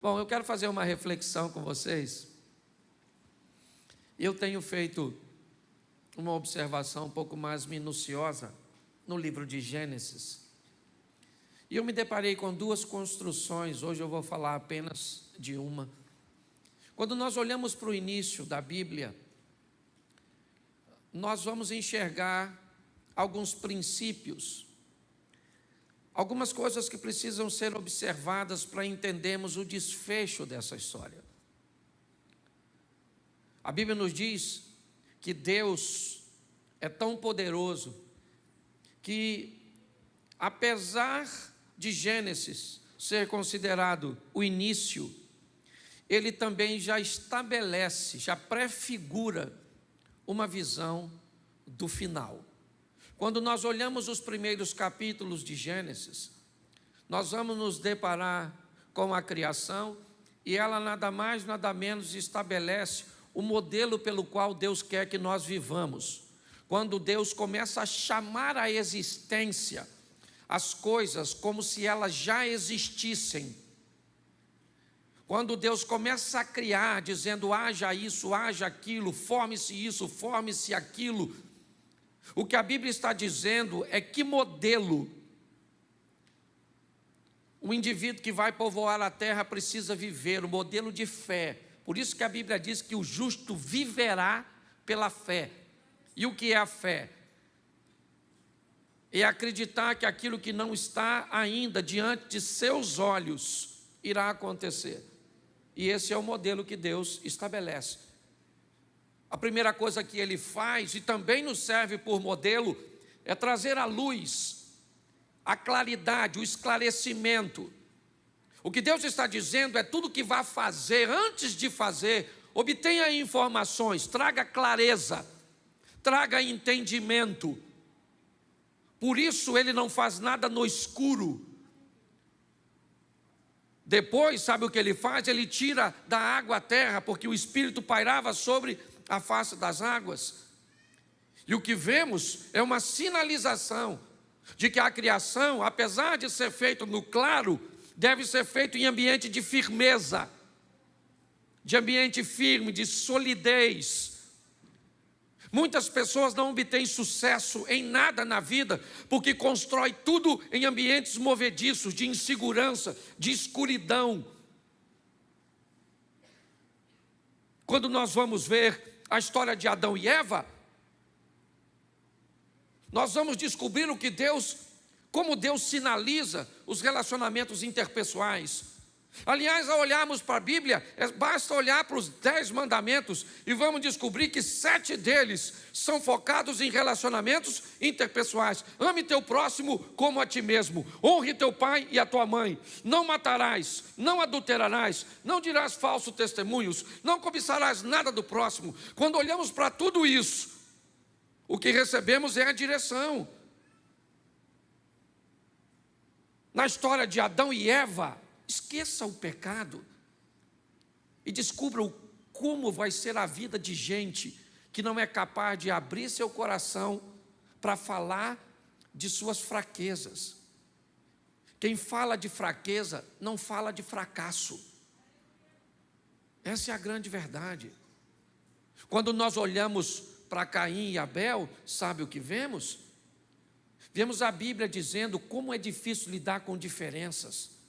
Bom, eu quero fazer uma reflexão com vocês. Eu tenho feito uma observação um pouco mais minuciosa no livro de Gênesis. E eu me deparei com duas construções, hoje eu vou falar apenas de uma. Quando nós olhamos para o início da Bíblia, nós vamos enxergar alguns princípios, algumas coisas que precisam ser observadas para entendermos o desfecho dessa história. A Bíblia nos diz que Deus é tão poderoso que, apesar de Gênesis ser considerado o início, ele também já estabelece, já prefigura uma visão do final. Quando nós olhamos os primeiros capítulos de Gênesis, nós vamos nos deparar com a criação e ela nada mais, nada menos estabelece o modelo pelo qual Deus quer que nós vivamos. Quando Deus começa a chamar à existência as coisas como se elas já existissem. Quando Deus começa a criar, dizendo haja isso, haja aquilo, forme-se isso, forme-se aquilo. O que a Bíblia está dizendo é que modelo o indivíduo que vai povoar a terra precisa viver, o modelo de fé. Por isso que a Bíblia diz que o justo viverá pela fé. E o que é a fé? É acreditar que aquilo que não está ainda diante de seus olhos irá acontecer. E esse é o modelo que Deus estabelece. A primeira coisa que Ele faz, e também nos serve por modelo, é trazer à luz a claridade, o esclarecimento. O que Deus está dizendo é tudo que vai fazer, antes de fazer, obtenha informações, traga clareza, traga entendimento. Por isso Ele não faz nada no escuro. Depois, sabe o que Ele faz? Ele tira da água a terra, porque o Espírito pairava sobre a face das águas. E o que vemos é uma sinalização de que a criação, apesar de ser feita no claro, deve ser feito em ambiente de firmeza, de ambiente firme, de solidez. Muitas pessoas não obtêm sucesso em nada na vida, porque constrói tudo em ambientes movediços, de insegurança, de escuridão. Quando nós vamos ver a história de Adão e Eva, nós vamos descobrir como Deus sinaliza os relacionamentos interpessoais. Aliás, ao olharmos para a Bíblia, basta olhar para os 10 mandamentos e vamos descobrir que 7 deles são focados em relacionamentos interpessoais. Ame teu próximo como a ti mesmo. Honre teu pai e a tua mãe. Não matarás, não adulterarás, não dirás falsos testemunhos, não cobiçarás nada do próximo. Quando olhamos para tudo isso, o que recebemos é a direção. Na história de Adão e Eva, esqueça o pecado e descubra como vai ser a vida de gente que não é capaz de abrir seu coração para falar de suas fraquezas. Quem fala de fraqueza não fala de fracasso. Essa é a grande verdade. Quando nós olhamos para Caim e Abel, sabe o que vemos? Vemos a Bíblia dizendo como é difícil lidar com diferenças.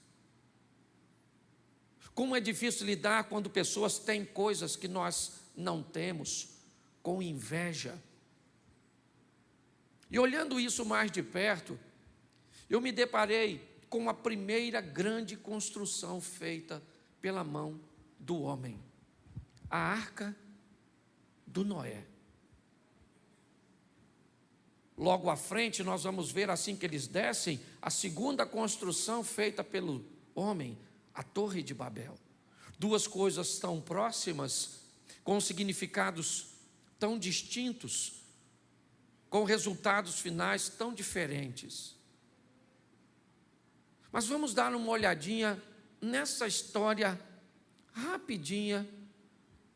Como é difícil lidar quando pessoas têm coisas que nós não temos, com inveja. E olhando isso mais de perto, eu me deparei com a primeira grande construção feita pela mão do homem, a arca do Noé. Logo à frente nós vamos ver, assim que eles descem, a segunda construção feita pelo homem, a Torre de Babel. Duas coisas tão próximas, com significados tão distintos, com resultados finais tão diferentes. Mas vamos dar uma olhadinha nessa história rapidinha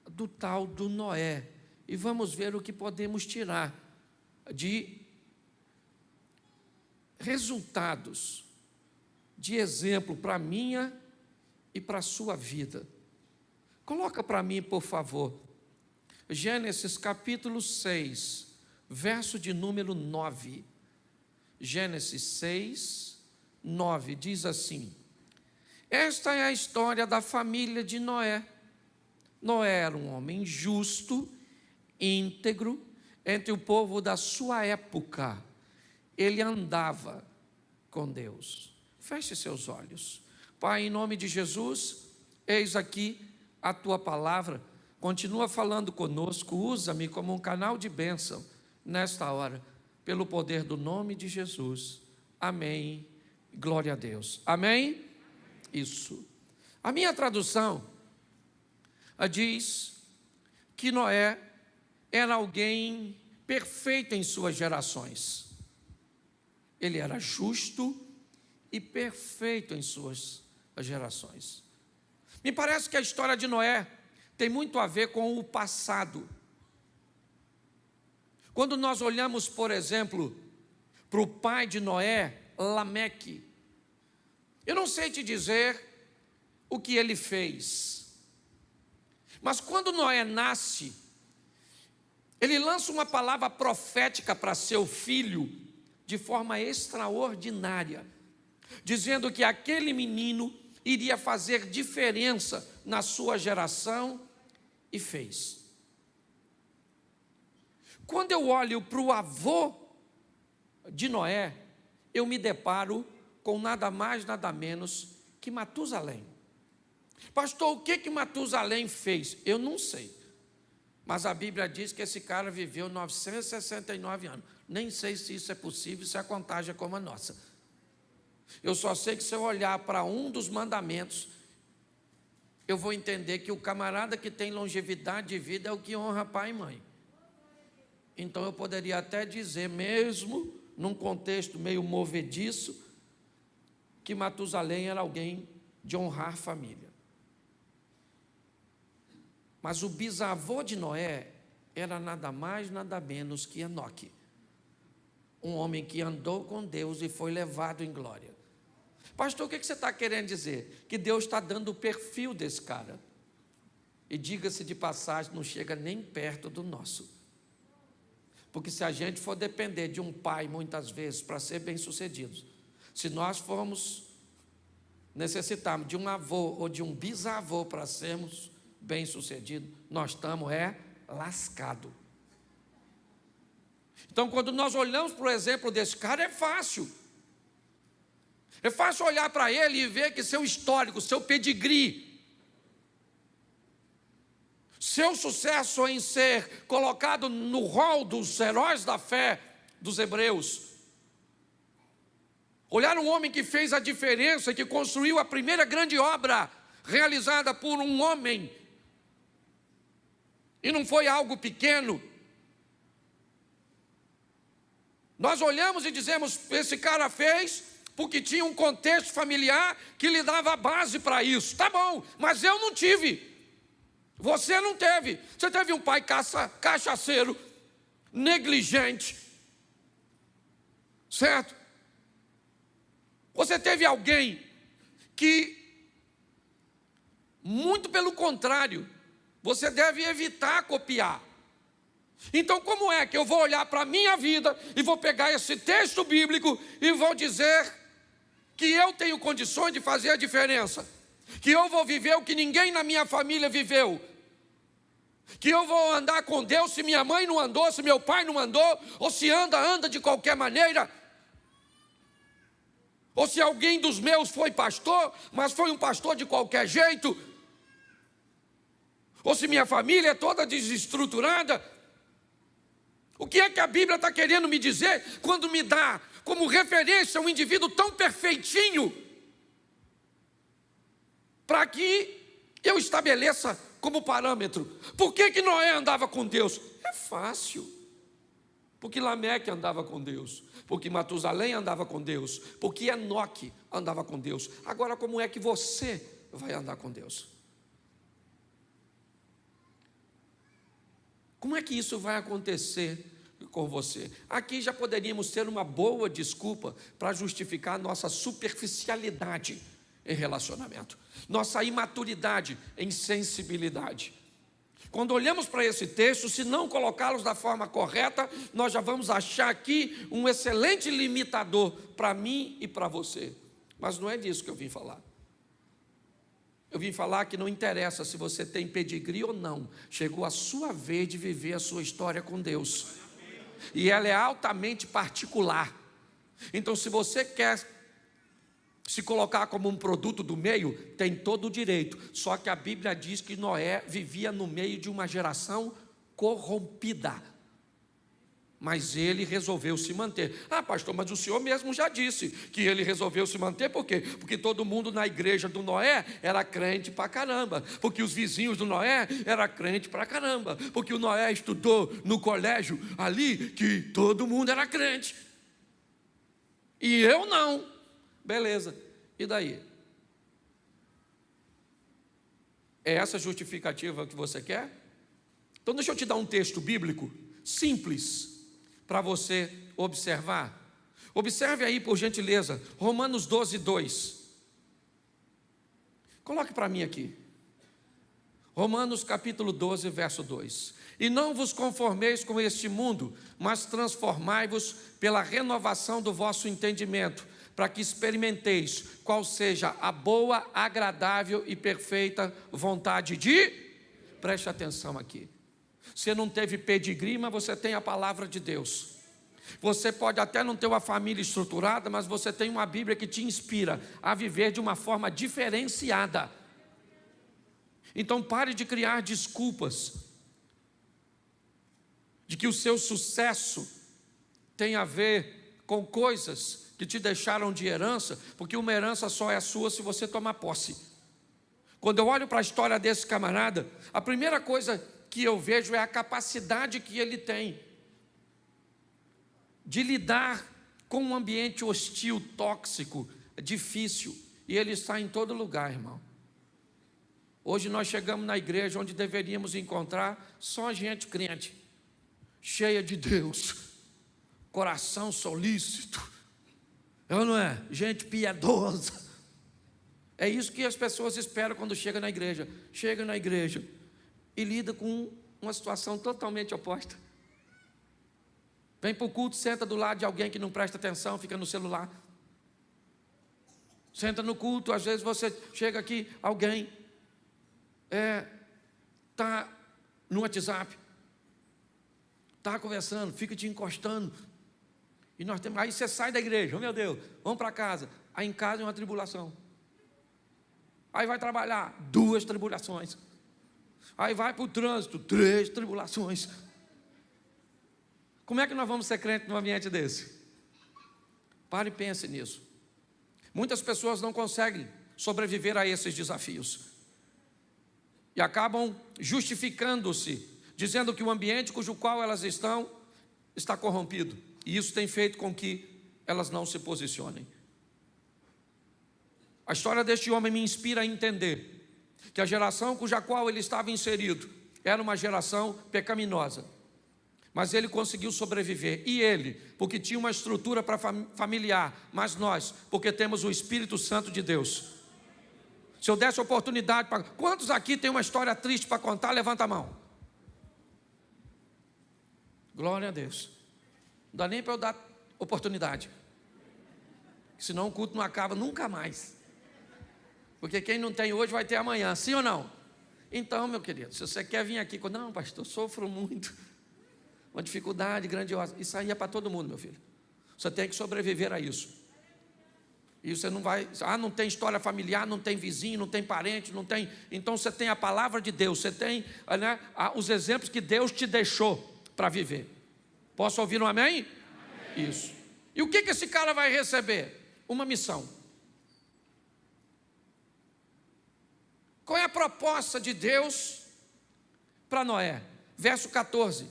do tal do Noé e vamos ver o que podemos tirar de resultados, de exemplo para a minha e para a sua vida. Coloca para mim, por favor, Gênesis capítulo 6, verso de número 9. Gênesis 6, 9, diz assim: esta é a história da família de Noé. Noé era um homem justo, íntegro, entre o povo da sua época. Ele andava com Deus. Feche seus olhos. Pai, em nome de Jesus, eis aqui a tua palavra. Continua falando conosco, usa-me como um canal de bênção nesta hora, pelo poder do nome de Jesus. Amém. Glória a Deus. Amém? Isso. A minha tradução diz que Noé era alguém perfeito em suas gerações. Ele era justo e perfeito em suas gerações. Me parece que a história de Noé tem muito a ver com o passado. Quando nós olhamos, por exemplo, para o pai de Noé, Lameque, eu não sei te dizer o que ele fez, mas quando Noé nasce, ele lança uma palavra profética para seu filho de forma extraordinária, dizendo que aquele menino iria fazer diferença na sua geração, e fez. Quando eu olho para o avô de Noé, eu me deparo com nada mais, nada menos que Matusalém. Pastor, o que Matusalém fez? Eu não sei, mas a Bíblia diz que esse cara viveu 969 anos. Nem sei se isso é possível, se a contagem é como a nossa. Eu só sei que se eu olhar para um dos mandamentos, eu vou entender que o camarada que tem longevidade de vida é o que honra pai e mãe. Então eu poderia até dizer, mesmo num contexto meio movediço, que Matusalém era alguém de honrar família. Mas o bisavô de Noé era nada mais, nada menos que Enoque. Um homem que andou com Deus e foi levado em glória. Pastor, o que você está querendo dizer? Que Deus está dando o perfil desse cara. E diga-se de passagem, não chega nem perto do nosso. Porque se a gente for depender de um pai, muitas vezes, para ser bem-sucedidos, se nós formos necessitarmos de um avô ou de um bisavô para sermos bem-sucedidos, nós estamos lascados. Então, quando nós olhamos para o exemplo desse cara, é fácil. É fácil olhar para ele e ver que seu histórico, seu pedigree, seu sucesso em ser colocado no rol dos heróis da fé dos hebreus. Olhar um homem que fez a diferença, que construiu a primeira grande obra realizada por um homem, e não foi algo pequeno. Nós olhamos e dizemos, esse cara fez porque tinha um contexto familiar que lhe dava a base para isso. Tá bom, mas eu não tive. Você não teve. Você teve um pai cachaceiro, negligente, certo? Você teve alguém que, muito pelo contrário, você deve evitar copiar. Então, como é que eu vou olhar para a minha vida e vou pegar esse texto bíblico e vou dizer que eu tenho condições de fazer a diferença, que eu vou viver o que ninguém na minha família viveu, que eu vou andar com Deus se minha mãe não andou, se meu pai não andou, ou se anda de qualquer maneira, ou se alguém dos meus foi pastor, mas foi um pastor de qualquer jeito, ou se minha família é toda desestruturada. O que é que a Bíblia está querendo me dizer quando me dá como referência um indivíduo tão perfeitinho, para que eu estabeleça como parâmetro? Por que Noé andava com Deus? É fácil. Porque Lameque andava com Deus, porque Matusalém andava com Deus, porque Enoque andava com Deus. Agora, como é que você vai andar com Deus? Como é que isso vai acontecer com você? Aqui já poderíamos ter uma boa desculpa para justificar a nossa superficialidade em relacionamento. nossa imaturidade em sensibilidade. Quando olhamos para esse texto, se não colocá-los da forma correta, nós já vamos achar aqui um excelente limitador para mim e para você. Mas não é disso que eu vim falar. Eu vim falar que não interessa se você tem pedigree ou não, chegou a sua vez de viver a sua história com Deus. E ela é altamente particular. Então, se você quer se colocar como um produto do meio, tem todo o direito. Só que a Bíblia diz que Noé vivia no meio de uma geração corrompida. Mas ele resolveu se manter. Ah, pastor, mas o senhor mesmo já disse que ele resolveu se manter, por quê? Porque todo mundo na igreja do Noé era crente pra caramba. Porque os vizinhos do Noé eram crente pra caramba. Porque o Noé estudou no colégio ali, que todo mundo era crente. E eu não. Beleza, e daí? É essa justificativa que você quer? Então deixa eu te dar um texto bíblico simples para você observar. Observe aí, por gentileza, Romanos 12, 2. Coloque para mim aqui. Romanos capítulo 12, verso 2. E não vos conformeis com este mundo, mas transformai-vos pela renovação do vosso entendimento, para que experimenteis qual seja a boa, agradável e perfeita vontade de... Preste atenção aqui. Você não teve pedigree, mas você tem a palavra de Deus. Você pode até não ter uma família estruturada, mas você tem uma Bíblia que te inspira a viver de uma forma diferenciada. Então pare de criar desculpas de que o seu sucesso tem a ver com coisas que te deixaram de herança, porque uma herança só é sua se você tomar posse. Quando eu olho para a história desse camarada, a primeira coisa que eu vejo é a capacidade que ele tem de lidar com um ambiente hostil, tóxico, difícil, e ele está em todo lugar, irmão. Hoje nós chegamos na igreja onde deveríamos encontrar só gente crente, cheia de Deus, coração solícito, não é? Gente piedosa. É isso que as pessoas esperam quando chegam na igreja. Chega na igreja e lida com uma situação totalmente oposta. Vem para o culto, senta do lado de alguém que não presta atenção, fica no celular. Senta no culto, às vezes você chega aqui, alguém está no WhatsApp, está conversando, fica te encostando. E nós temos, aí você sai da igreja, oh meu Deus, vamos para casa. Aí em casa é uma tribulação. Aí vai trabalhar, 2 tribulações. Aí vai para o trânsito, 3 tribulações. Como é que nós vamos ser crentes num ambiente desse? Pare e pense nisso. Muitas pessoas não conseguem sobreviver a esses desafios. E acabam justificando-se, dizendo que o ambiente cujo qual elas estão está corrompido. E isso tem feito com que elas não se posicionem. A história deste homem me inspira a entender que a geração cuja qual ele estava inserido era uma geração pecaminosa. Mas ele conseguiu sobreviver. E ele, porque tinha uma estrutura para familiar. Mas nós, porque temos o Espírito Santo de Deus. Se eu desse oportunidade para... Quantos aqui tem uma história triste para contar? Levanta a mão. Glória a Deus. Não dá nem para eu dar oportunidade. Senão o culto não acaba nunca mais. Porque quem não tem hoje vai ter amanhã, sim ou não? Então, meu querido, se você quer vir aqui, não, pastor, sofro muito, uma dificuldade grandiosa, isso aí é para todo mundo, meu filho. Você tem que sobreviver a isso. E você não vai, não tem história familiar, não tem vizinho, não tem parente, não tem. Então você tem a palavra de Deus, você tem, né, os exemplos que Deus te deixou para viver. Posso ouvir um amém? Amém. Isso. E o que esse cara vai receber? Uma missão. Qual é a proposta de Deus para Noé? Verso 14.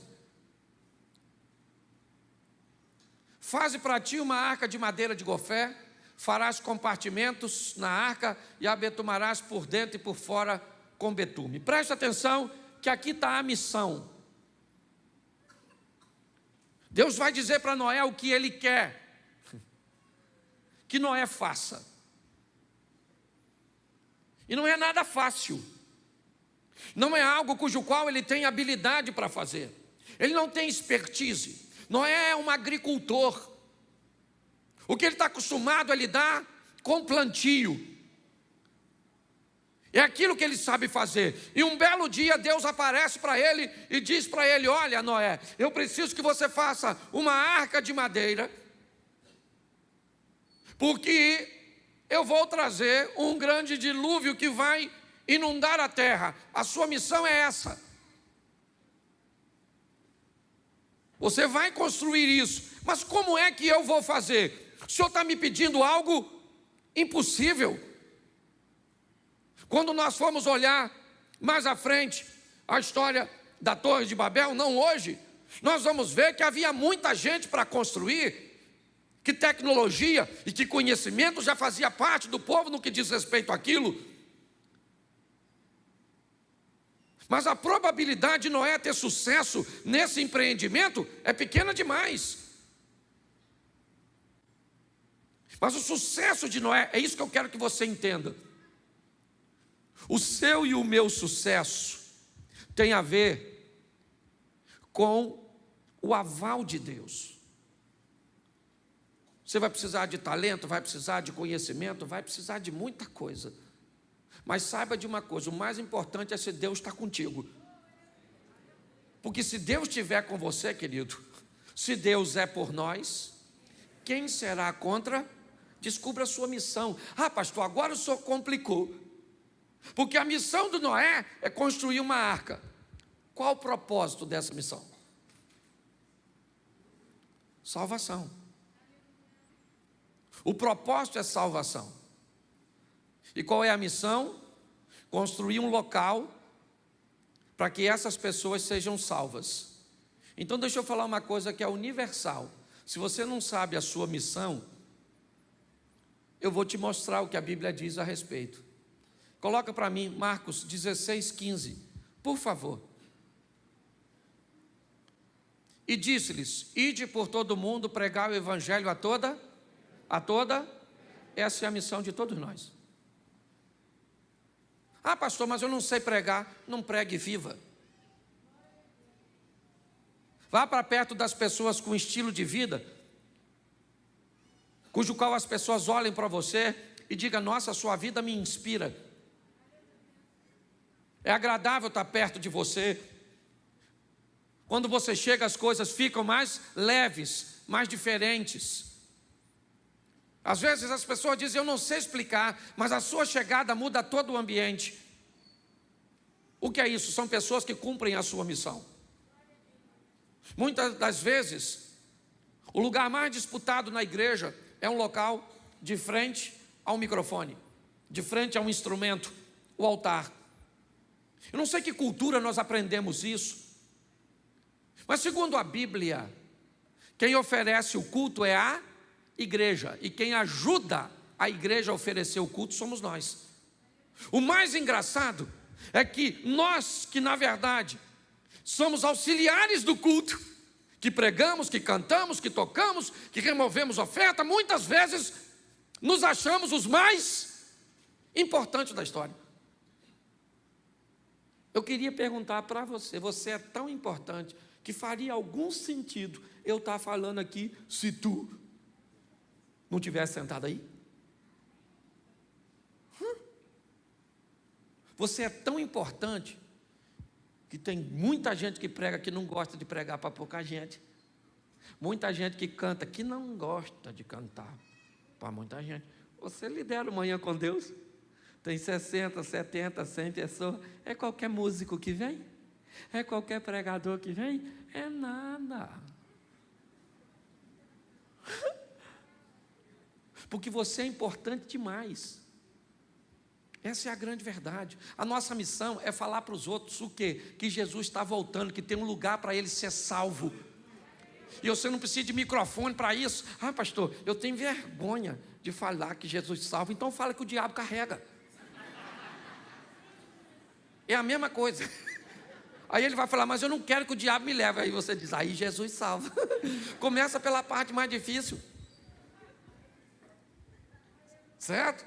Faze para ti uma arca de madeira de gofé, farás compartimentos na arca e a betumarás por dentro e por fora com betume. Preste atenção que aqui está a missão. Deus vai dizer para Noé o que Ele quer que Noé faça. E não é nada fácil. Não é algo cujo qual ele tem habilidade para fazer. Ele não tem expertise. Noé é um agricultor. O que ele está acostumado a lidar com plantio. É aquilo que ele sabe fazer. E um belo dia Deus aparece para ele e diz para ele: olha, Noé, eu preciso que você faça uma arca de madeira, porque eu vou trazer um grande dilúvio que vai inundar a terra. A sua missão é essa. Você vai construir isso. Mas como é que eu vou fazer? O Senhor está me pedindo algo impossível. Quando nós formos olhar mais à frente a história da Torre de Babel, não hoje, nós vamos ver que havia muita gente para construir, que tecnologia e que conhecimento já fazia parte do povo no que diz respeito àquilo. Mas a probabilidade de Noé ter sucesso nesse empreendimento é pequena demais. Mas o sucesso de Noé, é isso que eu quero que você entenda. O seu e o meu sucesso tem a ver com o aval de Deus. Você vai precisar de talento, vai precisar de conhecimento, vai precisar de muita coisa. Mas saiba de uma coisa, o mais importante é se Deus está contigo. Porque se Deus estiver com você, querido, se Deus é por nós, quem será contra? Descubra a sua missão. Ah, pastor, agora o senhor complicou. Porque a missão do Noé é construir uma arca. Qual o propósito dessa missão? Salvação. O propósito é salvação. E qual é a missão? Construir um local para que essas pessoas sejam salvas. Então deixa eu falar uma coisa que é universal. Se você não sabe a sua missão, eu vou te mostrar o que a Bíblia diz a respeito. Coloca para mim Marcos 16:15, por favor. E disse-lhes: ide por todo o mundo, pregar o evangelho a toda. Essa é a missão de todos nós. Ah, pastor, mas eu não sei pregar. Não pregue, viva. Vá para perto das pessoas com estilo de vida, cujo qual as pessoas olhem para você e digam: nossa, a sua vida me inspira. É agradável estar perto de você. Quando você chega, as coisas ficam mais leves, mais diferentes. Às vezes as pessoas dizem: eu não sei explicar, mas a sua chegada muda todo o ambiente. O que é isso? São pessoas que cumprem a sua missão. Muitas das vezes, o lugar mais disputado na igreja é um local de frente ao microfone, de frente a um instrumento, o altar. Eu não sei que cultura nós aprendemos isso, mas segundo a Bíblia, quem oferece o culto é a igreja, e quem ajuda a igreja a oferecer o culto somos nós. O mais engraçado é que nós, que na verdade somos auxiliares do culto, que pregamos, que cantamos, que tocamos, que removemos oferta, muitas vezes nos achamos os mais importantes da história. Eu queria perguntar para você: você é tão importante que faria algum sentido eu estar falando aqui se tu não tivesse sentado aí? Você é tão importante que tem muita gente que prega que não gosta de pregar para pouca gente. Muita gente que canta que não gosta de cantar para muita gente. Você lidera o Manhã com Deus. Tem 60, 70, 100 pessoas. É qualquer músico que vem? É qualquer pregador que vem? É nada. Porque você é importante demais. Essa é a grande verdade. A nossa missão é falar para os outros o quê? Que Jesus está voltando, que tem um lugar para ele ser salvo. E você não precisa de microfone para isso. Ah, pastor, eu tenho vergonha de falar que Jesus salva, então fala que o diabo carrega. É a mesma coisa. Aí ele vai falar: mas eu não quero que o diabo me leve. Aí você diz: aí Jesus salva. Começa pela parte mais difícil. Certo?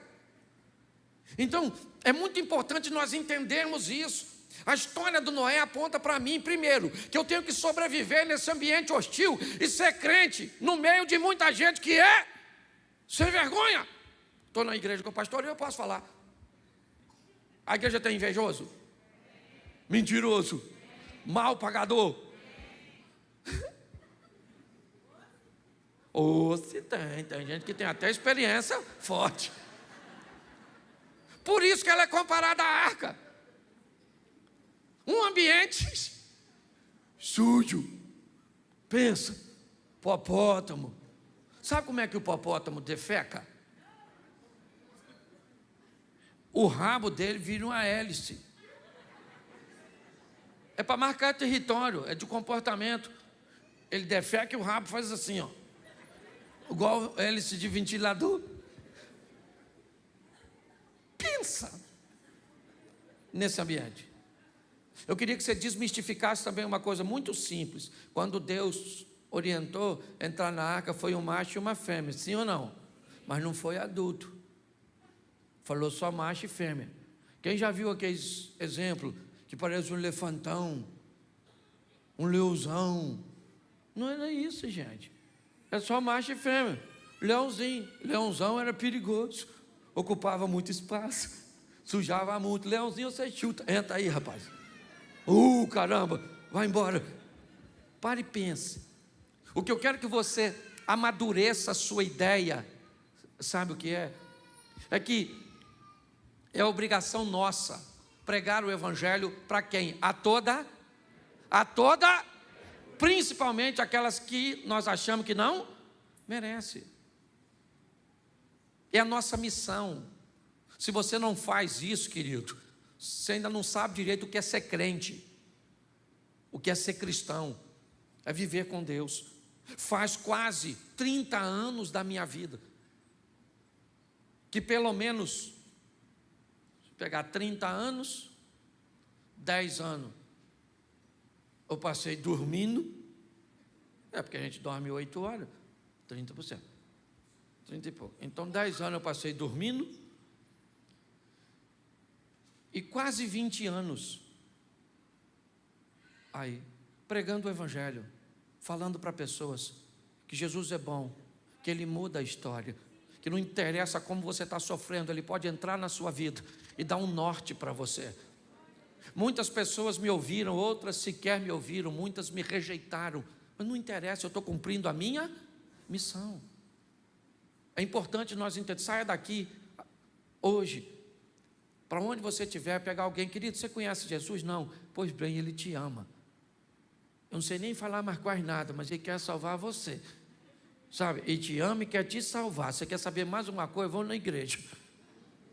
Então, é muito importante nós entendermos isso. A história do Noé aponta para mim, primeiro, que eu tenho que sobreviver nesse ambiente hostil e ser crente no meio de muita gente que é sem vergonha. Estou na igreja com o pastor e eu posso falar. A igreja tem invejoso? Mentiroso? Mal pagador? Ou se tem gente que tem até experiência forte. Por isso que ela é comparada à arca. Um ambiente sujo. Pensa, hipopótamo. Sabe como é que o hipopótamo defeca? O rabo dele vira uma hélice. É para marcar território, é de comportamento. Ele defeca e o rabo faz assim, ó. Igual hélice de ventilador. Pensa nesse ambiente. Eu queria que você desmistificasse também uma coisa muito simples. Quando Deus orientou entrar na arca, foi um macho e uma fêmea, sim ou não? Mas não foi adulto. Falou só macho e fêmea. Quem já viu aqueles exemplos que parece um elefantão, um leãozão? Não era isso, gente. É só macho e fêmea. Leãozinho. Leãozão era perigoso. Ocupava muito espaço. Sujava muito. Leãozinho você chuta. Entra aí, rapaz. Caramba. Vai embora. Pare e pense. O que eu quero que você amadureça a sua ideia. Sabe o que é? É que é obrigação nossa pregar o evangelho para quem? A toda, principalmente aquelas que nós achamos que não merece. É a nossa missão. Se você não faz isso, querido, você ainda não sabe direito o que é ser crente, o que é ser cristão, é viver com Deus. Faz quase 30 anos da minha vida que pelo menos, se pegar 30 anos, 10 anos, eu passei dormindo, porque a gente dorme 8 horas, 30%, 30 e pouco. Então 10 anos eu passei dormindo, e quase 20 anos, aí, pregando o evangelho, falando para pessoas que Jesus é bom, que Ele muda a história, que não interessa como você está sofrendo, Ele pode entrar na sua vida e dar um norte para você. Muitas pessoas me ouviram, outras sequer me ouviram, muitas me rejeitaram, mas não interessa, eu estou cumprindo a minha missão. É importante nós entendermos. Saia daqui hoje, para onde você estiver, pegar alguém, querido, você conhece Jesus? Não, pois bem, Ele te ama. Eu não sei nem falar mais quase nada, mas Ele quer salvar você, sabe? Ele te ama e quer te salvar. Você quer saber mais uma coisa? Vou na igreja,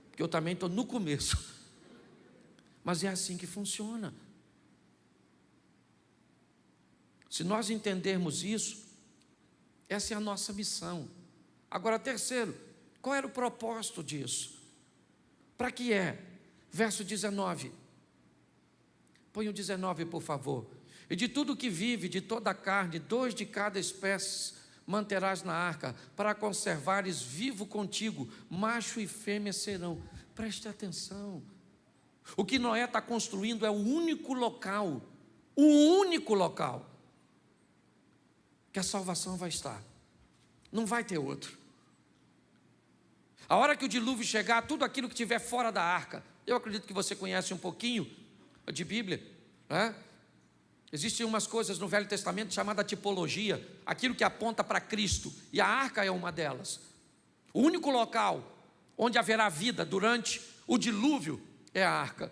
porque eu também estou no começo, mas é assim que funciona. Se nós entendermos isso, essa é a nossa missão. Agora, terceiro, qual era o propósito disso? Para que é? Verso 19. Põe o 19, por favor. E de tudo que vive, de toda a carne, 2 de cada espécie manterás na arca, para conservares vivo contigo, macho e fêmea serão. Preste atenção. O que Noé está construindo é o único local que a salvação vai estar. Não vai ter outro. A hora que o dilúvio chegar, tudo aquilo que estiver fora da arca, eu acredito que você conhece um pouquinho de Bíblia, né? Existem umas coisas no Velho Testamento chamada tipologia, aquilo que aponta para Cristo, e a arca é uma delas. O único local onde haverá vida durante o dilúvio é a arca.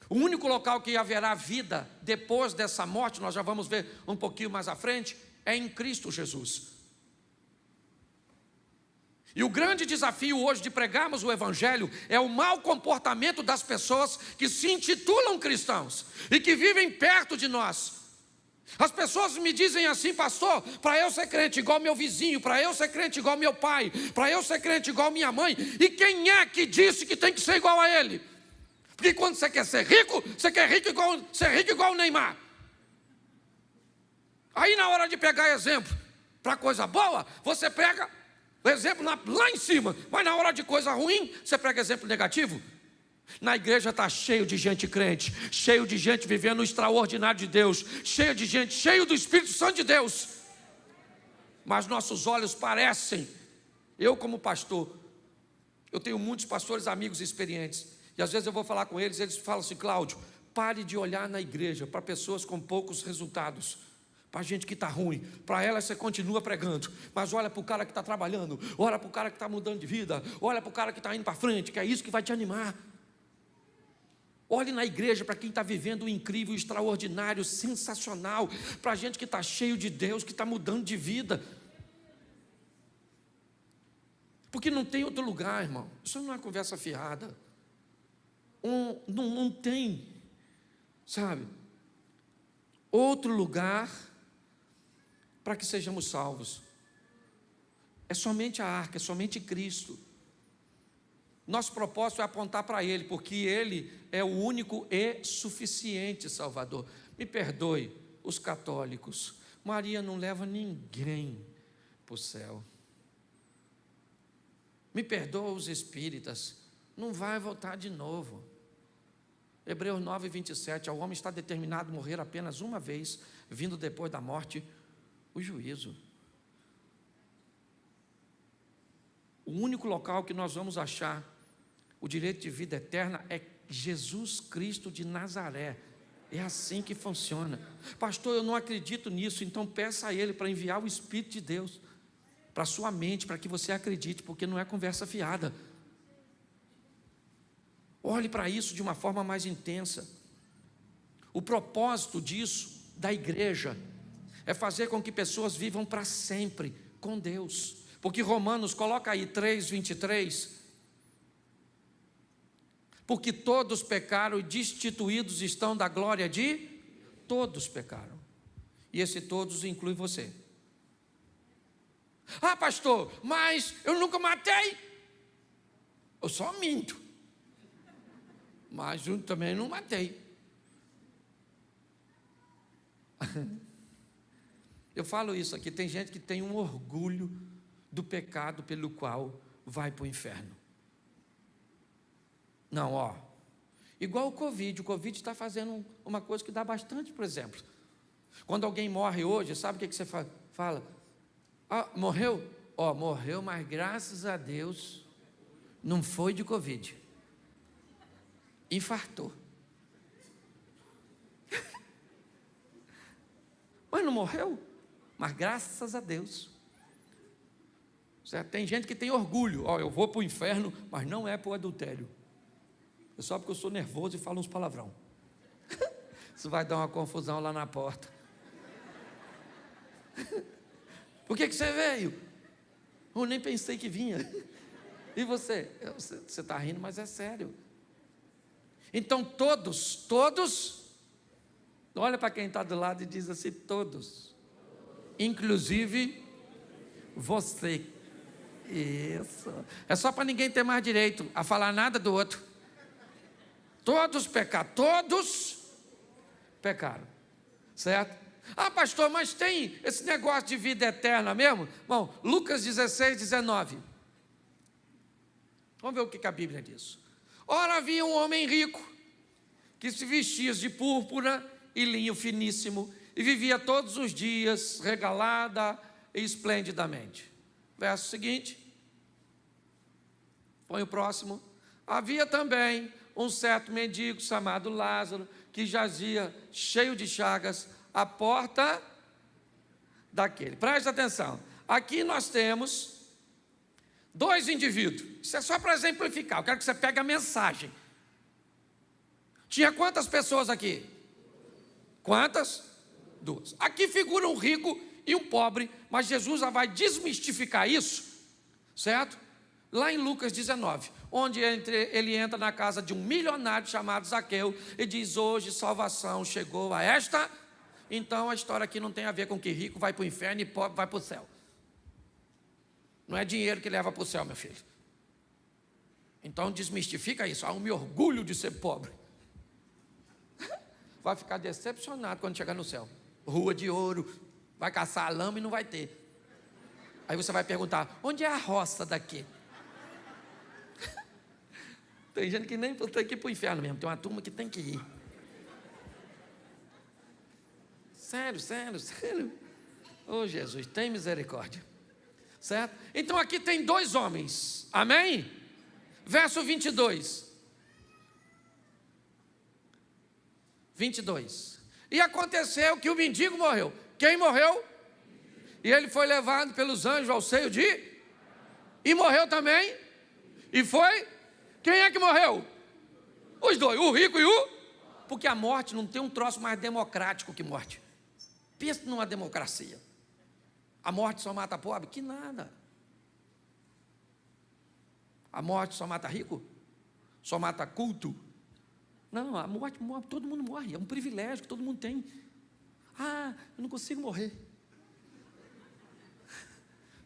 O único local que haverá vida depois dessa morte, nós já vamos ver um pouquinho mais à frente, é em Cristo Jesus. E o grande desafio hoje de pregarmos o evangelho é o mau comportamento das pessoas que se intitulam cristãos e que vivem perto de nós. As pessoas me dizem assim: pastor, para eu ser crente igual meu vizinho, para eu ser crente igual meu pai, para eu ser crente igual minha mãe. E quem é que disse que tem que ser igual a ele? Porque quando você quer ser rico, você quer ser rico igual o Neymar. Aí na hora de pegar exemplo para coisa boa, você pega O exemplo lá em cima, mas na hora de coisa ruim, você prega exemplo negativo? Na igreja está cheio de gente crente, cheio de gente vivendo o extraordinário de Deus, cheio de gente, cheio do Espírito Santo de Deus. Mas nossos olhos parecem, eu como pastor, eu tenho muitos pastores amigos experientes, e às vezes eu vou falar com eles, eles falam assim: Cláudio, pare de olhar na igreja para pessoas com poucos resultados, para gente que está ruim, para ela você continua pregando, mas olha para o cara que está trabalhando, olha para o cara que está mudando de vida, olha para o cara que está indo para frente, que é isso que vai te animar. Olhe na igreja para quem está vivendo o incrível, o extraordinário, sensacional, para a gente que está cheio de Deus, que está mudando de vida. Porque não tem outro lugar, irmão. Isso não é conversa fiada. Não tem, sabe, outro lugar para que sejamos salvos. É somente a arca, é somente Cristo. Nosso propósito é apontar para Ele, porque Ele é o único e suficiente Salvador. Me perdoe, os católicos, Maria não leva ninguém para o céu. Me perdoa os espíritas, não vai voltar de novo. Hebreus 9, 27, ao homem está determinado morrer apenas uma vez, vindo depois da morte o juízo. O único local que nós vamos achar o direito de vida eterna é Jesus Cristo de Nazaré. É assim que funciona. Pastor, eu não acredito nisso, então peça a Ele para enviar o Espírito de Deus para a sua mente, para que você acredite, porque não é conversa fiada. Olhe para isso de uma forma mais intensa. O propósito disso, da igreja, é fazer com que pessoas vivam para sempre com Deus. Porque Romanos, coloca aí 3:23, porque todos pecaram e destituídos estão da glória de... Todos pecaram. E esse todos inclui você. Ah, pastor, mas eu nunca matei. Eu só minto. Mas eu também não matei. Eu falo isso aqui, tem gente que tem um orgulho do pecado pelo qual vai para o inferno. Não, igual o Covid está fazendo uma coisa que dá bastante, por exemplo. Quando alguém morre hoje, sabe o que você fala? Ah, morreu? Morreu, mas graças a Deus não foi de Covid. Infartou. Mas não morreu? Mas graças a Deus. Certo? Tem gente que tem orgulho. Eu vou para o inferno, mas não é para o adultério. É só porque eu sou nervoso e falo uns palavrão. Isso vai dar uma confusão lá na porta. Por que você veio? Eu nem pensei que vinha. E você? Você está rindo, mas é sério. Então todos, olha para quem está do lado e diz assim: todos, inclusive você. Isso. É só para ninguém ter mais direito a falar nada do outro. Todos pecaram, todos pecaram, certo? Ah, pastor, mas tem esse negócio de vida eterna mesmo? Bom, Lucas 16, 19. Vamos ver o que a Bíblia diz. Ora, havia um homem rico, que se vestia de púrpura e linho finíssimo, e vivia todos os dias regalada e esplendidamente. Verso seguinte. Põe o próximo. Havia também um certo mendigo chamado Lázaro, que jazia cheio de chagas à porta daquele. Preste atenção. Aqui nós temos dois indivíduos. Isso é só para exemplificar. Eu quero que você pegue a mensagem. Tinha quantas pessoas aqui? Quantas? Duas. Aqui figura um rico e um pobre, mas Jesus já vai desmistificar isso, certo? Lá em Lucas 19, onde ele entra na casa de um milionário chamado Zaqueu e diz: hoje salvação chegou a esta. Então a história aqui não tem a ver com que rico vai para o inferno e pobre vai para o céu. Não é dinheiro que leva para o céu, meu filho. Então desmistifica isso. Eu me orgulho de ser pobre. Vai ficar decepcionado quando chegar no céu. Rua de ouro, vai caçar a lama e não vai ter. Aí você vai perguntar, onde é a roça daqui? Tem gente que nem tem que ir para o inferno mesmo, tem uma turma que tem que ir. Sério. Oh, Jesus, tem misericórdia. Certo? Então aqui tem 2 homens, amém? Verso 22. E aconteceu que o mendigo morreu. Quem morreu? E ele foi levado pelos anjos ao seio de... E morreu também? E foi? Quem é que morreu? Os 2, o rico e o... Porque a morte não tem um troço mais democrático que morte. Pensa numa democracia. A morte só mata pobre? Que nada. A morte só mata rico? Só mata culto? Não, a morte, todo mundo morre. É um privilégio que todo mundo tem. Ah, eu não consigo morrer.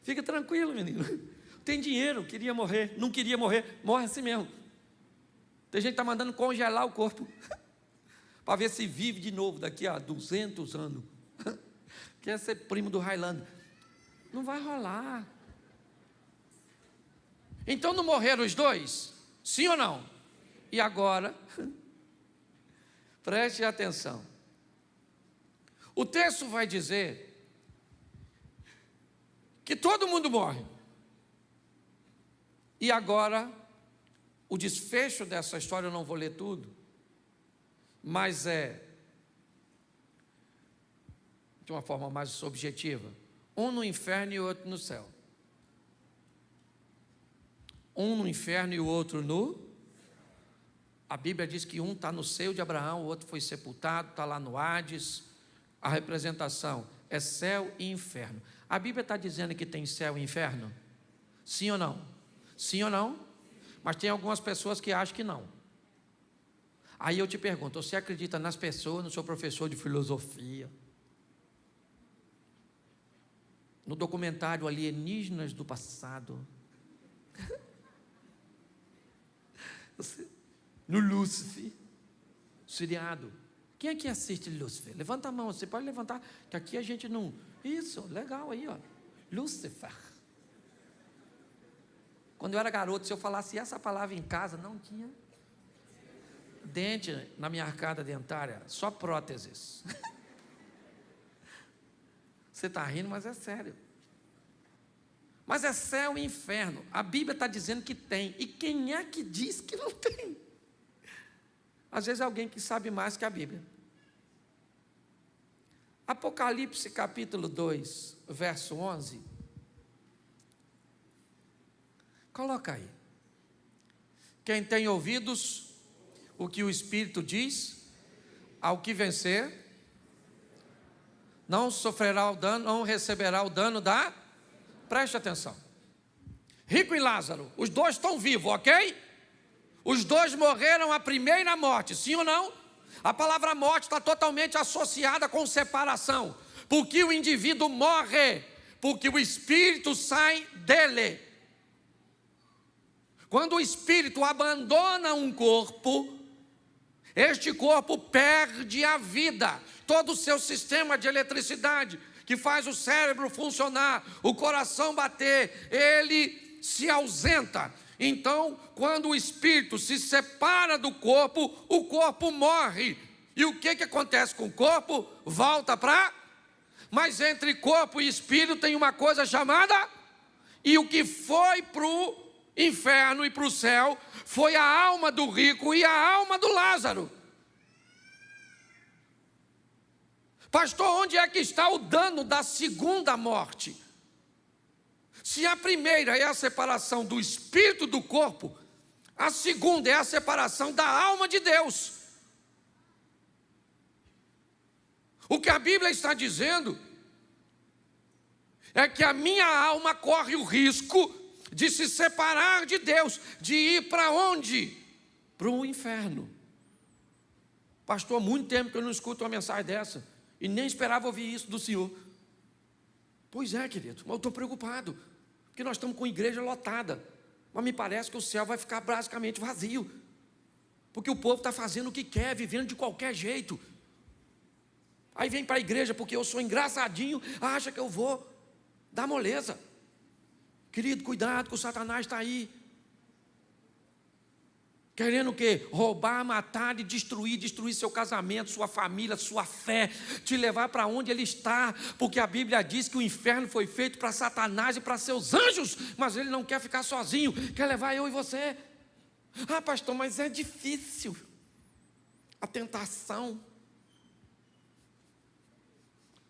Fica tranquilo, menino. Tem dinheiro, queria morrer, não queria morrer, morre assim mesmo. Tem gente que está mandando congelar o corpo para ver se vive de novo daqui a 200 anos. Quer ser primo do Highlander. Não vai rolar. Então não morreram os 2? Sim ou não? E agora, preste atenção. O texto vai dizer que todo mundo morre. E agora, o desfecho dessa história, eu não vou ler tudo, mas é de uma forma mais objetiva. Um no inferno e o outro no céu. Um no inferno e o outro no... A Bíblia diz que um está no seio de Abraão, o outro foi sepultado, está lá no Hades. A representação é céu e inferno. A Bíblia está dizendo que tem céu e inferno? Sim ou não? Sim ou não? Mas tem algumas pessoas que acham que não. Aí eu te pergunto, você acredita nas pessoas, no seu professor de filosofia? No documentário Alienígenas do Passado? No Lúcifer? Seriado? Quem é que assiste Lúcifer? Levanta a mão, você pode levantar, que aqui a gente não... Isso, legal aí, ó. Lúcifer. Quando eu era garoto, se eu falasse essa palavra em casa, não tinha dente na minha arcada dentária, só próteses. Você está rindo, mas é sério. Mas é céu e inferno. A Bíblia está dizendo que tem. E quem é que diz que não tem? Às vezes é alguém que sabe mais que a Bíblia. Apocalipse capítulo 2, verso 11. Coloca aí. Quem tem ouvidos, o que o Espírito diz, ao que vencer, não sofrerá o dano, não receberá o dano da... Preste atenção. Rico e Lázaro, os 2 estão vivos, ok? Os 2 morreram a primeira morte, sim ou não? A palavra morte está totalmente associada com separação. Porque o indivíduo morre, porque o espírito sai dele. Quando o espírito abandona um corpo, este corpo perde a vida. Todo o seu sistema de eletricidade, que faz o cérebro funcionar, o coração bater, ele se ausenta. Então, quando o espírito se separa do corpo, o corpo morre. E o que acontece com o corpo? Volta para... Mas entre corpo e espírito tem uma coisa chamada... E o que foi para o inferno e para o céu foi a alma do rico e a alma do Lázaro. Pastor, onde é que está o dano da segunda morte? Se a primeira é a separação do espírito do corpo, a segunda é a separação da alma de Deus. O que a Bíblia está dizendo é que a minha alma corre o risco de se separar de Deus, de ir para onde? Para o inferno. Pastor, há muito tempo que eu não escuto uma mensagem dessa, e nem esperava ouvir isso do Senhor. Pois é, querido, mas eu estou preocupado, porque nós estamos com a igreja lotada, mas me parece que o céu vai ficar basicamente vazio, porque o povo está fazendo o que quer, vivendo de qualquer jeito. Aí vem para a igreja porque eu sou engraçadinho, acha que eu vou dar moleza. Querido, cuidado que o Satanás está aí. Querendo o quê? Roubar, matar e destruir seu casamento, sua família, sua fé, te levar para onde ele está, porque a Bíblia diz que o inferno foi feito para Satanás e para seus anjos, mas ele não quer ficar sozinho, quer levar eu e você. Ah, pastor, mas é difícil. A tentação.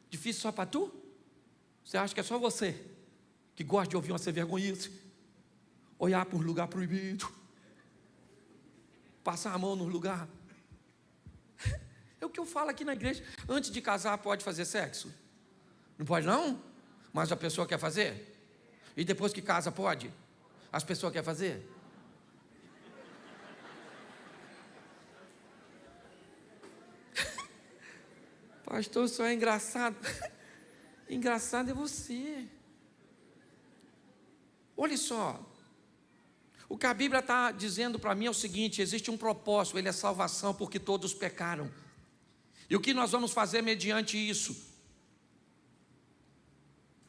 Difícil só para tu? Você acha que é só você que gosta de ouvir uma sem vergonhice? Olhar para um lugar proibido? Passar a mão no lugar? É o que eu falo aqui na igreja. Antes de casar pode fazer sexo? Não pode não? Mas a pessoa quer fazer? E depois que casa pode? As pessoas querem fazer? Pastor, só é engraçado. Engraçado é você. Olha só. O que a Bíblia está dizendo para mim é o seguinte: existe um propósito, ele é salvação, porque todos pecaram. E o que nós vamos fazer mediante isso?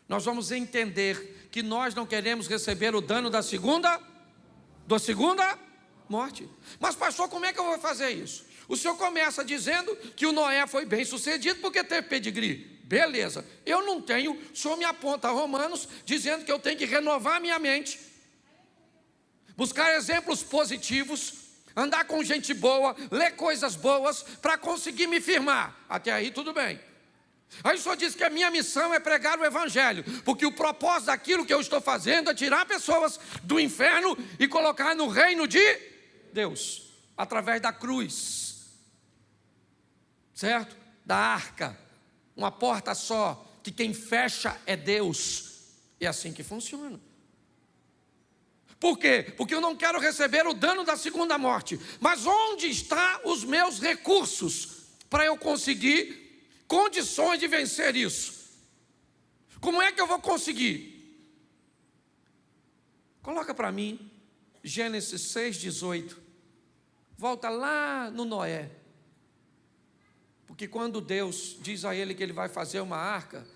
Nós vamos entender que nós não queremos receber o dano da segunda morte. Mas pastor, como é que eu vou fazer isso? O senhor começa dizendo que o Noé foi bem sucedido porque teve pedigree. Beleza, eu não tenho, o senhor me aponta a Romanos dizendo que eu tenho que renovar a minha mente, buscar exemplos positivos, andar com gente boa, ler coisas boas, para conseguir me firmar. Até aí tudo bem. Aí o senhor diz que a minha missão é pregar o evangelho, porque o propósito daquilo que eu estou fazendo é tirar pessoas do inferno e colocar no reino de Deus, através da cruz, certo? Da arca, uma porta só, que quem fecha é Deus. É assim que funciona. Por quê? Porque eu não quero receber o dano da segunda morte. Mas onde estão os meus recursos para eu conseguir condições de vencer isso? Como é que eu vou conseguir? Coloca para mim Gênesis 6,18. Volta lá no Noé. Porque quando Deus diz a ele que ele vai fazer uma arca,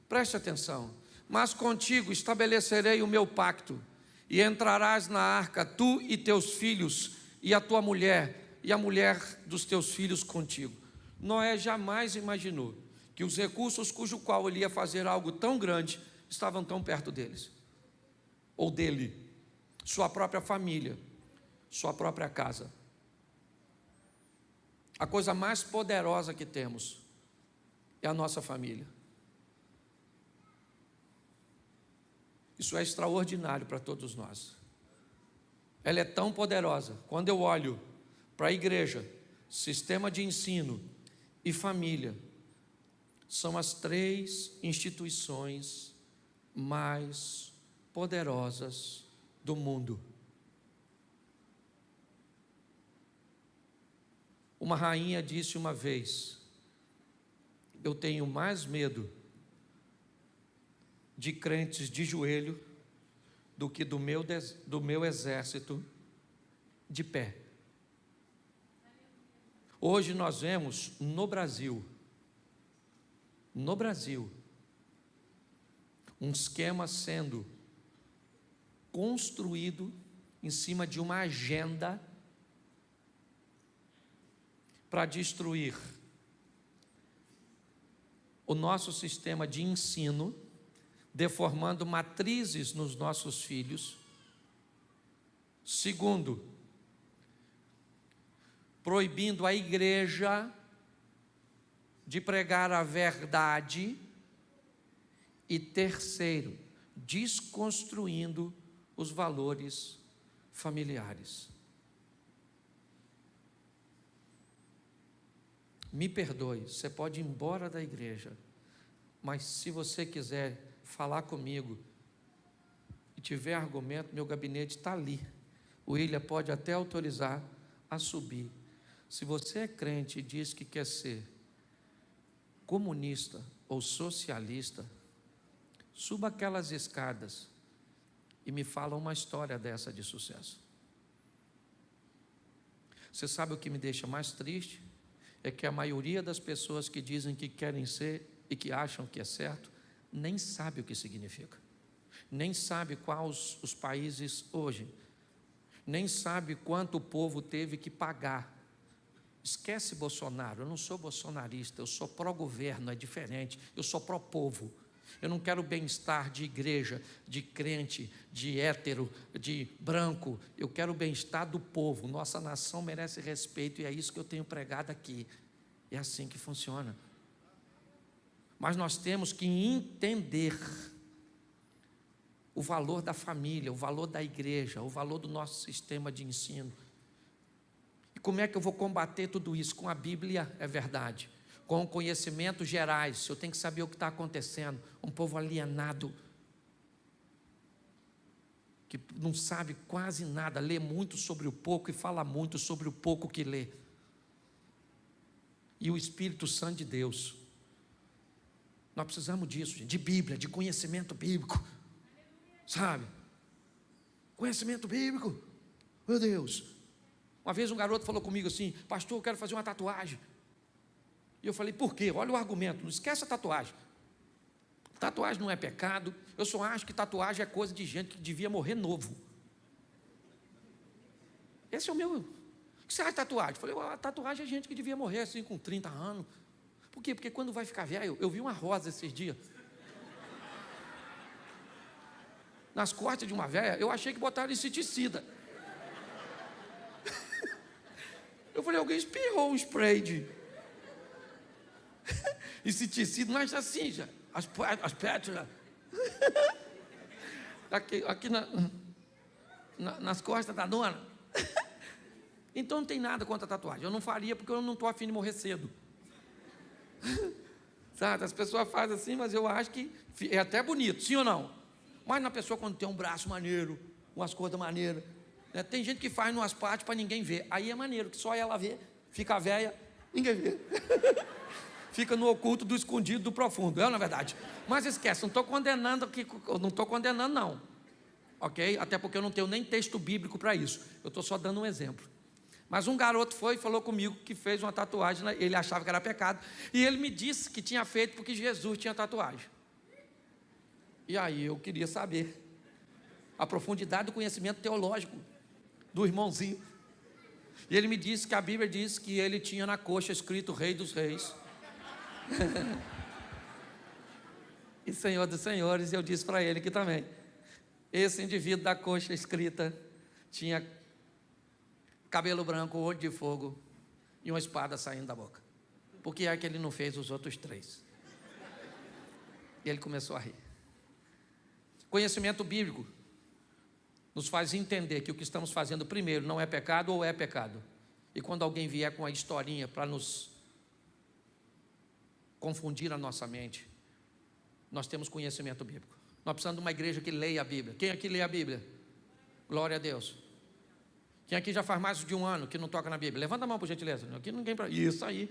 preste atenção: mas contigo estabelecerei o meu pacto, e entrarás na arca, tu e teus filhos, e a tua mulher, e a mulher dos teus filhos contigo. Noé jamais imaginou que os recursos cujo qual ele ia fazer algo tão grande estavam tão perto deles, ou dele, sua própria família, sua própria casa. A coisa mais poderosa que temos é a nossa família. Isso é extraordinário para todos nós. Ela é tão poderosa. Quando eu olho para a igreja, sistema de ensino e família, são as 3 instituições mais poderosas do mundo. Uma rainha disse uma vez: eu tenho mais medo de crentes de joelho do que do meu exército de pé. Hoje nós vemos no Brasil, um esquema sendo construído em cima de uma agenda para destruir o nosso sistema de ensino, deformando matrizes nos nossos filhos. Segundo, proibindo a igreja de pregar a verdade. E terceiro, desconstruindo os valores familiares. Me perdoe, você pode ir embora da igreja, mas se você quiser falar comigo e tiver argumento, meu gabinete está ali. O William pode até autorizar a subir. Se você é crente e diz que quer ser comunista ou socialista, suba aquelas escadas e me fala uma história dessa de sucesso. Você sabe o que me deixa mais triste? É que a maioria das pessoas que dizem que querem ser e que acham que é certo, nem sabe o que significa. nem sabe quais os países hoje, nem sabe quanto o povo teve que pagar. Esquece Bolsonaro, eu não sou bolsonarista, eu sou pró-governo, é diferente, eu sou pró-povo. Eu não quero bem-estar de igreja, de crente, de hétero, de branco. Eu quero o bem-estar do povo. Nossa nação merece respeito e é isso que eu tenho pregado aqui. É assim que funciona. Mas nós temos que entender o valor da família, o valor da igreja, o valor do nosso sistema de ensino. E como é que eu vou combater tudo isso? Com a Bíblia, é verdade. Com conhecimentos gerais, eu tenho que saber o que está acontecendo. Um povo alienado, que não sabe quase nada, lê muito sobre o pouco e fala muito sobre o pouco que lê. E o Espírito Santo de Deus. Nós precisamos disso, gente, de Bíblia, de conhecimento bíblico. Sabe? Conhecimento bíblico. Meu Deus. Uma vez um garoto falou comigo assim: pastor, eu quero fazer uma tatuagem. E eu falei: por quê? Olha o argumento, não esquece a tatuagem. Tatuagem não é pecado. Eu só acho que tatuagem é coisa de gente que devia morrer novo. Esse é o meu. O que você acha de tatuagem? Eu falei: a tatuagem é gente que devia morrer assim com 30 anos. Por quê? Porque quando vai ficar velho, eu vi uma rosa esses dias. Nas costas de uma velha, eu achei que botaram inseticida. Eu falei: alguém espirrou um spray de inseticida, mas assim, já, as pétalas. Aqui nas costas da dona. Então não tem nada contra a tatuagem. Eu não faria porque eu não estou afim de morrer cedo. Sabe, as pessoas fazem assim, mas eu acho que é até bonito, sim ou não? Mas na pessoa quando tem um braço maneiro, umas coisas maneiras, né? Tem gente que faz umas partes para ninguém ver. Aí é maneiro, que só ela vê, fica velha, ninguém vê. Fica no oculto, do escondido, do profundo, na verdade. Mas esquece, não estou condenando aqui, não estou condenando não, ok? Até porque eu não tenho nem texto bíblico para isso, eu estou só dando um exemplo. Mas um garoto foi e falou comigo que fez uma tatuagem, ele achava que era pecado, e ele me disse que tinha feito porque Jesus tinha tatuagem. E aí eu queria saber a profundidade do conhecimento teológico do irmãozinho. E ele me disse que a Bíblia diz que ele tinha na coxa escrito Rei dos Reis e Senhor dos Senhores. E eu disse para ele que também esse indivíduo da coxa escrita tinha cabelo branco, olho de fogo e uma espada saindo da boca. Por que é que ele não fez os outros 3? E ele começou a rir. Conhecimento bíblico nos faz entender que o que estamos fazendo primeiro não é pecado ou é pecado. E quando alguém vier com a historinha para nos confundir a nossa mente, nós temos conhecimento bíblico. Nós precisamos de uma igreja que leia a Bíblia. Quem aqui lê a Bíblia? Glória a Deus. Quem aqui já faz mais de um ano que não toca na Bíblia? Levanta a mão, por gentileza. Aqui ninguém. Isso aí.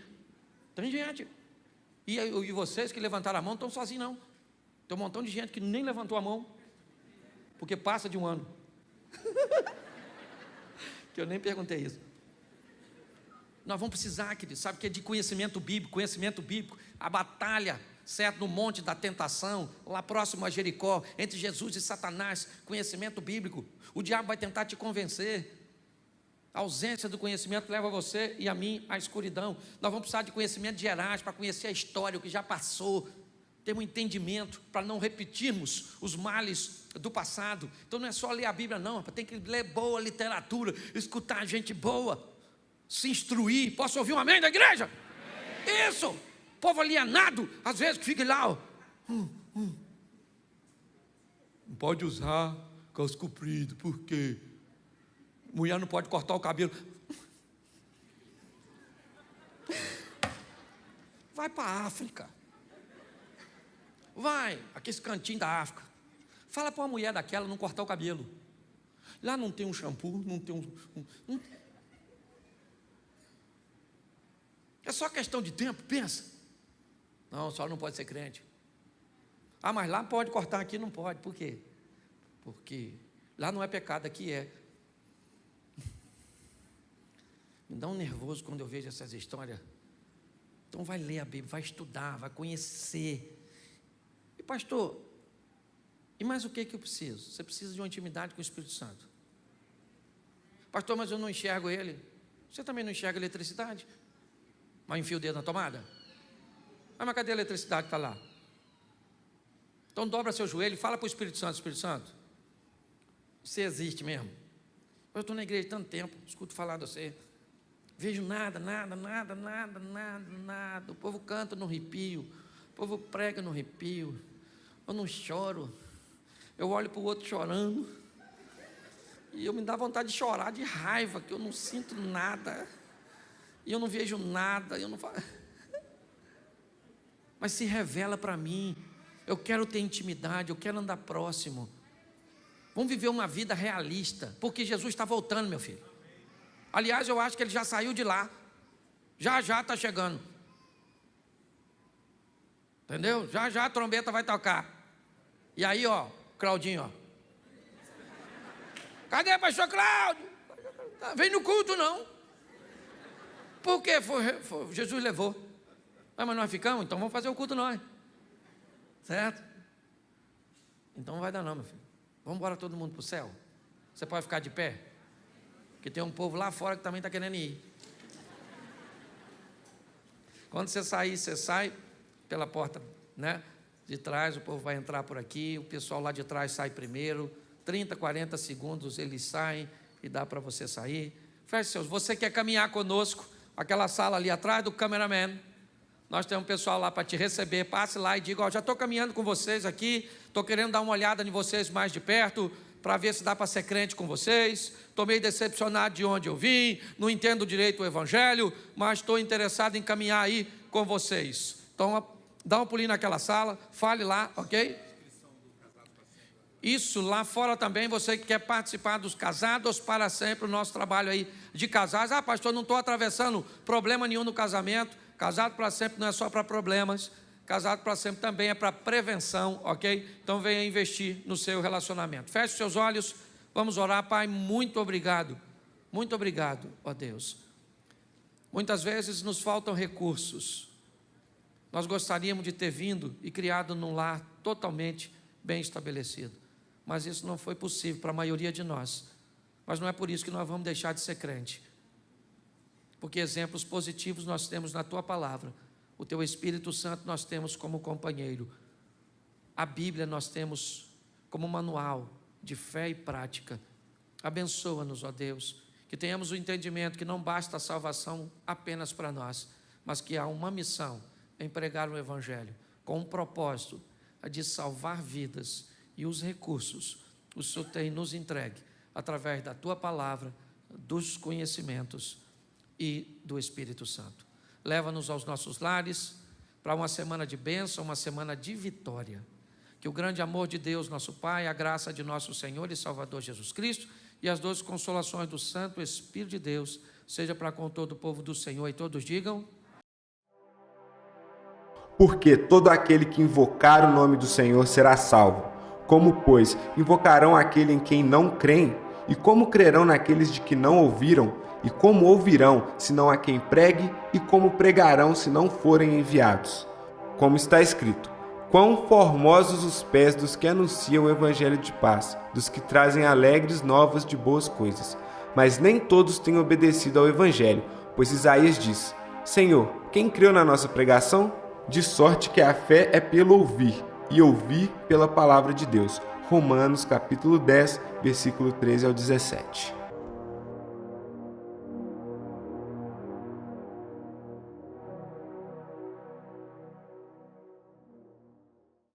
Tem gente. E vocês que levantaram a mão não estão sozinhos, não. Tem um montão de gente que nem levantou a mão, porque passa de um ano. Que eu nem perguntei isso. Nós vamos precisar, querido, sabe que é de conhecimento bíblico, a batalha, certo, no monte da tentação, lá próximo a Jericó, entre Jesus e Satanás, conhecimento bíblico. O diabo vai tentar te convencer. A ausência do conhecimento leva você e a mim à escuridão. Nós vamos precisar de conhecimento gerais para conhecer a história, o que já passou, ter um entendimento para não repetirmos os males do passado. Então não é só ler a Bíblia não, tem que ler boa literatura, escutar gente boa, se instruir. Posso ouvir um amém da igreja? Amém. Isso, povo alienado, às vezes que fica lá, ó. Não pode usar calça comprida, por quê? Mulher não pode cortar o cabelo. Vai para a África. Vai, aquele cantinho da África. Fala para uma mulher daquela não cortar o cabelo. Lá não tem um shampoo, não tem um... É só questão de tempo, pensa. Não, só não pode ser crente. Ah, mas lá pode cortar, aqui não pode. Por quê? Porque lá não é pecado, aqui é. Me dá um nervoso quando eu vejo essas histórias. Então vai ler a Bíblia, vai estudar, vai conhecer. E pastor, E mais o que eu preciso? Você precisa de uma intimidade com o Espírito Santo. Pastor, mas eu não enxergo ele. Você também não enxerga eletricidade? Mas enfia o dedo na tomada? Mas cadê a eletricidade que está lá? Então dobra seu joelho e fala para o Espírito Santo: Espírito Santo, você existe mesmo? Eu estou na igreja há tanto tempo, escuto falar de você, vejo nada. O povo canta no arrepio, o povo prega no arrepio, eu não choro, eu olho para o outro chorando, e eu me dá vontade de chorar de raiva, que eu não sinto nada, e eu não vejo nada, eu não faço. Mas se revela para mim, eu quero ter intimidade, eu quero andar próximo. Vamos viver uma vida realista, porque Jesus está voltando, meu filho. Aliás, eu acho que ele já saiu de lá, já está chegando. Entendeu? Já a trombeta vai tocar. E aí, ó, Claudinho, ó. Cadê o pastor Cláudio? Vem no culto, não. Por quê? Jesus levou. Mas nós ficamos, então vamos fazer o culto nós. Certo? Então não vai dar não, meu filho. Vamos embora todo mundo para o céu. Você pode ficar de pé? Porque tem um povo lá fora que também está querendo ir. Quando você sair, você sai pela porta, né, de trás, o povo vai entrar por aqui, o pessoal lá de trás sai primeiro, 30, 40 segundos eles saem e dá para você sair. Feche seus. Você quer caminhar conosco, aquela sala ali atrás do cameraman, nós temos um pessoal lá para te receber, passe lá e diga: ó, já estou caminhando com vocês aqui, estou querendo dar uma olhada em vocês mais de perto, para ver se dá para ser crente com vocês, estou meio decepcionado de onde eu vim, não entendo direito o evangelho, mas estou interessado em caminhar aí com vocês. Então, dá um pulinho naquela sala, fale lá, ok? Isso, lá fora também, você que quer participar dos Casados para Sempre, o nosso trabalho aí de casais. Ah, pastor, não estou atravessando problema nenhum no casamento. Casado para sempre não é só para problemas, casado para sempre também é para prevenção, ok? Então venha investir no seu relacionamento. Feche seus olhos, vamos orar. Pai, muito obrigado, ó Deus. Muitas vezes nos faltam recursos, nós gostaríamos de ter vindo e criado num lar totalmente bem estabelecido, mas isso não foi possível para a maioria de nós. Mas não é por isso que nós vamos deixar de ser crente, porque exemplos positivos nós temos na Tua Palavra, o Teu Espírito Santo nós temos como companheiro, a Bíblia nós temos como manual de fé e prática. Abençoa-nos, ó Deus, que tenhamos o entendimento que não basta a salvação apenas para nós, mas que há uma missão em pregar o Evangelho, com um propósito de salvar vidas, e os recursos o Senhor tem nos entregue através da Tua Palavra, dos conhecimentos e do Espírito Santo. Leva-nos aos nossos lares para uma semana de bênção, uma semana de vitória. Que o grande amor de Deus, nosso Pai, a graça de nosso Senhor e Salvador Jesus Cristo e as doces consolações do Santo Espírito de Deus seja para com todo o povo do Senhor, e todos digam: porque todo aquele que invocar o nome do Senhor será salvo. Como, pois, invocarão aquele em quem não creem? E como crerão naqueles de que não ouviram? E como ouvirão, se não há quem pregue? E como pregarão, se não forem enviados? Como está escrito: quão formosos os pés dos que anunciam o evangelho de paz, dos que trazem alegres novas de boas coisas. Mas nem todos têm obedecido ao evangelho, pois Isaías diz: Senhor, quem creu na nossa pregação? De sorte que a fé é pelo ouvir, e ouvir pela palavra de Deus. Romanos capítulo 10, versículo 13 ao 17.